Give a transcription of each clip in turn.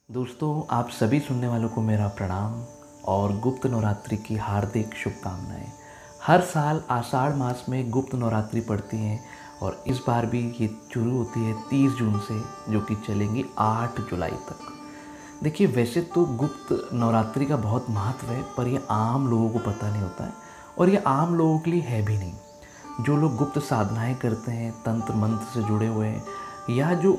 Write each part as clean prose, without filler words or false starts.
दोस्तों, आप सभी सुनने वालों को मेरा प्रणाम और गुप्त नवरात्रि की हार्दिक शुभकामनाएं। हर साल आषाढ़ मास में गुप्त नवरात्रि पड़ती हैं और इस बार भी ये शुरू होती है 30 जून से, जो कि चलेंगी 8 जुलाई तक। देखिए, वैसे तो गुप्त नवरात्रि का बहुत महत्व है, पर ये आम लोगों को पता नहीं होता है और ये आम लोगों के लिए है भी नहीं। जो लोग गुप्त साधनाएं करते हैं, तंत्र मंत्र से जुड़े हुए हैं या जो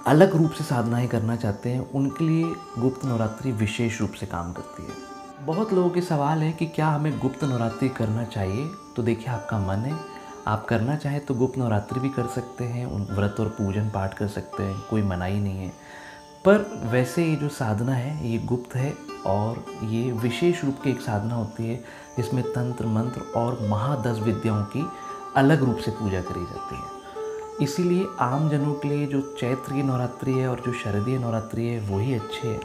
अलग रूप से साधनाएं करना चाहते हैं, उनके लिए गुप्त नवरात्रि विशेष रूप से काम करती है। बहुत लोगों के सवाल है कि क्या हमें गुप्त नवरात्रि करना चाहिए। तो देखिए, आपका मन है, आप करना चाहें तो गुप्त नवरात्रि भी कर सकते हैं, उन व्रत और पूजन पाठ कर सकते हैं, कोई मनाही नहीं है। पर वैसे ये जो साधना है ये गुप्त है और ये विशेष रूप की एक साधना होती है जिसमें तंत्र मंत्र और महादस विद्याओं की अलग रूप से पूजा करी जाती है। इसीलिए आम जनों के लिए जो चैत्र की नवरात्रि है और जो शरदीय नवरात्रि है वही अच्छे है।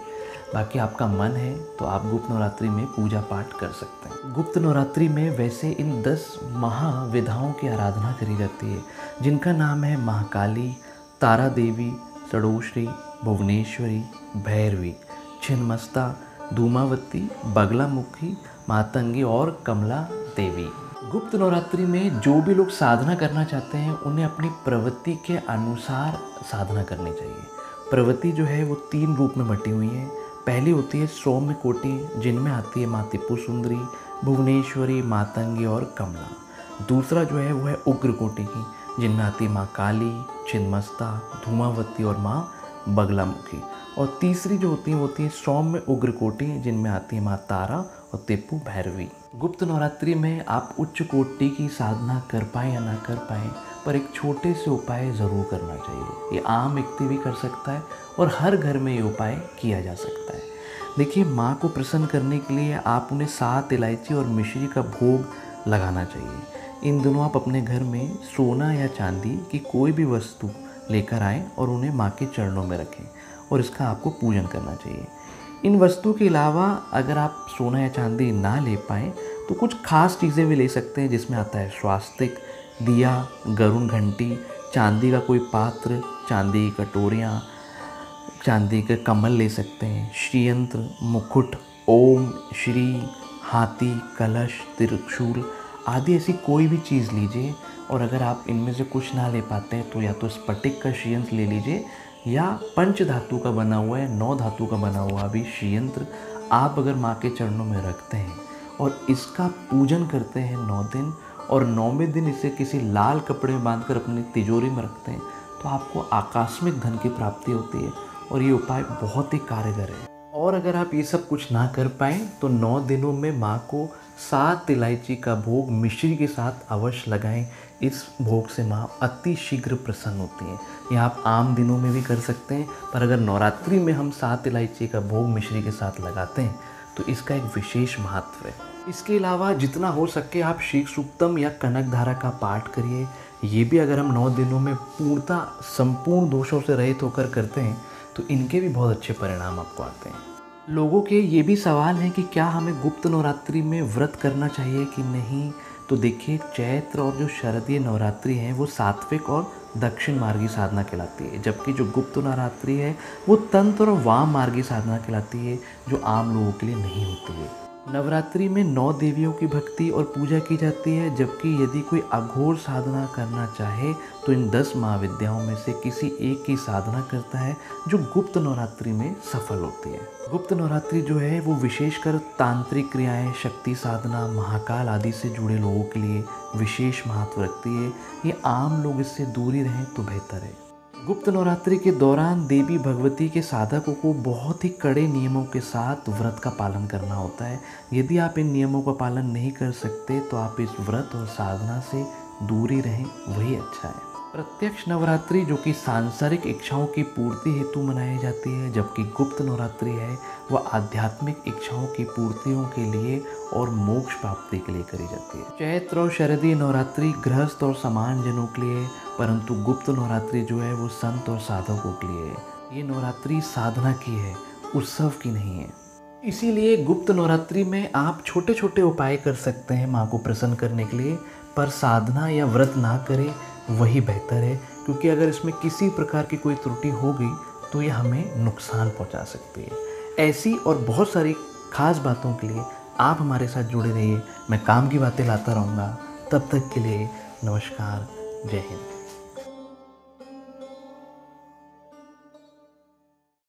बाकी आपका मन है तो आप गुप्त नवरात्रि में पूजा पाठ कर सकते हैं। गुप्त नवरात्रि में वैसे इन 10 महाविधाओं की आराधना करी जाती है, जिनका नाम है महाकाली, तारा देवी, षडोश्री, भुवनेश्वरी, भैरवी, छिन्नमस्ता, धूमावती, बगलामुखी, मातंगी और कमला देवी। गुप्त नवरात्रि में जो भी लोग साधना करना चाहते हैं उन्हें अपनी प्रवृत्ति के अनुसार साधना करनी चाहिए। प्रवृत्ति जो है वो 3 रूप में बटी हुई है। पहली होती है सौम्य कोटि, जिनमें आती है माँ त्रिपुर सुंदरी, भुवनेश्वरी, मातंगी और कमला। दूसरा जो है वो है उग्र कोटि की, जिनमें आती है माँ काली, छिन्नमस्ता, धूमावती और माँ बगलामुखी। और तीसरी जो होती है सौम्य उग्र कोटि, जिनमें आती है माँ तारा और त्रिपु भैरवी। गुप्त नवरात्रि में आप उच्च कोटि की साधना कर पाएँ या ना कर पाएँ, पर एक छोटे से उपाय ज़रूर करना चाहिए। ये आम व्यक्ति भी कर सकता है और हर घर में ये उपाय किया जा सकता है। देखिए, माँ को प्रसन्न करने के लिए आप उन्हें 7 इलायची और मिश्री का भोग लगाना चाहिए। इन दिनों आप अपने घर में सोना या चांदी की कोई भी वस्तु लेकर आएँ और उन्हें माँ के चरणों में रखें और इसका आपको पूजन करना चाहिए। इन वस्तुओं के अलावा अगर आप सोना या चांदी ना ले पाएँ तो कुछ खास चीज़ें भी ले सकते हैं, जिसमें आता है स्वास्तिक, दिया, गरुण घंटी, चांदी का कोई पात्र, चांदी की कटोरियाँ, चांदी के कमल ले सकते हैं, श्रीयंत्र, मुकुट, ओम, श्री, हाथी, कलश, त्रिशूल आदि ऐसी कोई भी चीज़ लीजिए। और अगर आप इनमें से कुछ ना ले पाते हैं तो या तो स्फटिक का श्रीयंत्र ले लीजिए या पंच धातु का बना हुआ है, 9 धातु का बना हुआ भी श्रीयंत्र आप अगर माँ के चरणों में रखते हैं और इसका पूजन करते हैं 9 दिन और 9वें दिन इसे किसी लाल कपड़े में बांधकर अपनी तिजोरी में रखते हैं तो आपको आकस्मिक धन की प्राप्ति होती है और ये उपाय बहुत ही कारगर है। और अगर आप ये सब कुछ ना कर पाएँ तो 9 दिनों में माँ को 7 इलायची का भोग मिश्री के साथ अवश्य लगाएं। इस भोग से माँ अति शीघ्र प्रसन्न होती हैं। यह आप आम दिनों में भी कर सकते हैं, पर अगर नवरात्रि में हम 7 इलायची का भोग मिश्री के साथ लगाते हैं तो इसका एक विशेष महत्व है। इसके अलावा जितना हो सके आप श्री सूक्तम या कनक धारा का पाठ करिए। ये भी अगर हम 9 दिनों में पूर्णतः संपूर्ण दोषों से रहित होकर करते हैं तो इनके भी बहुत अच्छे परिणाम आपको आते हैं। लोगों के ये भी सवाल हैं कि क्या हमें गुप्त नवरात्रि में व्रत करना चाहिए कि नहीं। तो देखिए, चैत्र और जो शरदीय नवरात्रि है वो सात्विक और दक्षिण मार्गी साधना कहलाती है, जबकि जो गुप्त नवरात्रि है वो तंत्र और वाम मार्गी साधना कहलाती है, जो आम लोगों के लिए नहीं होती है। नवरात्रि में 9 देवियों की भक्ति और पूजा की जाती है, जबकि यदि कोई अघोर साधना करना चाहे तो इन 10 महाविद्याओं में से किसी एक की साधना करता है, जो गुप्त नवरात्रि में सफल होती है। गुप्त नवरात्रि जो है वो विशेषकर तांत्रिक क्रियाएं, शक्ति साधना, महाकाल आदि से जुड़े लोगों के लिए विशेष महत्व रखती है। ये आम लोग इससे दूरी रहें तो बेहतर है। गुप्त नवरात्रि के दौरान देवी भगवती के साधकों को बहुत ही कड़े नियमों के साथ व्रत का पालन करना होता है। यदि आप इन नियमों का पालन नहीं कर सकते तो आप इस व्रत और साधना से दूरी रहें, वही अच्छा है। प्रत्यक्ष नवरात्रि जो कि सांसारिक इच्छाओं की पूर्ति हेतु मनाई जाती है, जबकि गुप्त नवरात्रि है वह आध्यात्मिक इच्छाओं की पूर्तियों के लिए और मोक्ष प्राप्ति के लिए करी जाती है। चैत्र और शरदीय नवरात्रि गृहस्थ और सामान्य जनों के लिए, परंतु गुप्त नवरात्रि जो है वो संत और साधकों के लिए है। ये नवरात्रि साधना की है, उत्सव की नहीं है। इसीलिए गुप्त नवरात्रि में आप छोटे छोटे उपाय कर सकते हैं माँ को प्रसन्न करने के लिए, पर साधना या व्रत ना करें वही बेहतर है, क्योंकि अगर इसमें किसी प्रकार की कोई त्रुटि हो गई तो ये हमें नुकसान पहुंचा सकती है। ऐसी और बहुत सारी ख़ास बातों के लिए आप हमारे साथ जुड़े रहिए। मैं काम की बातें लाता रहूँगा। तब तक के लिए नमस्कार, जय हिंद।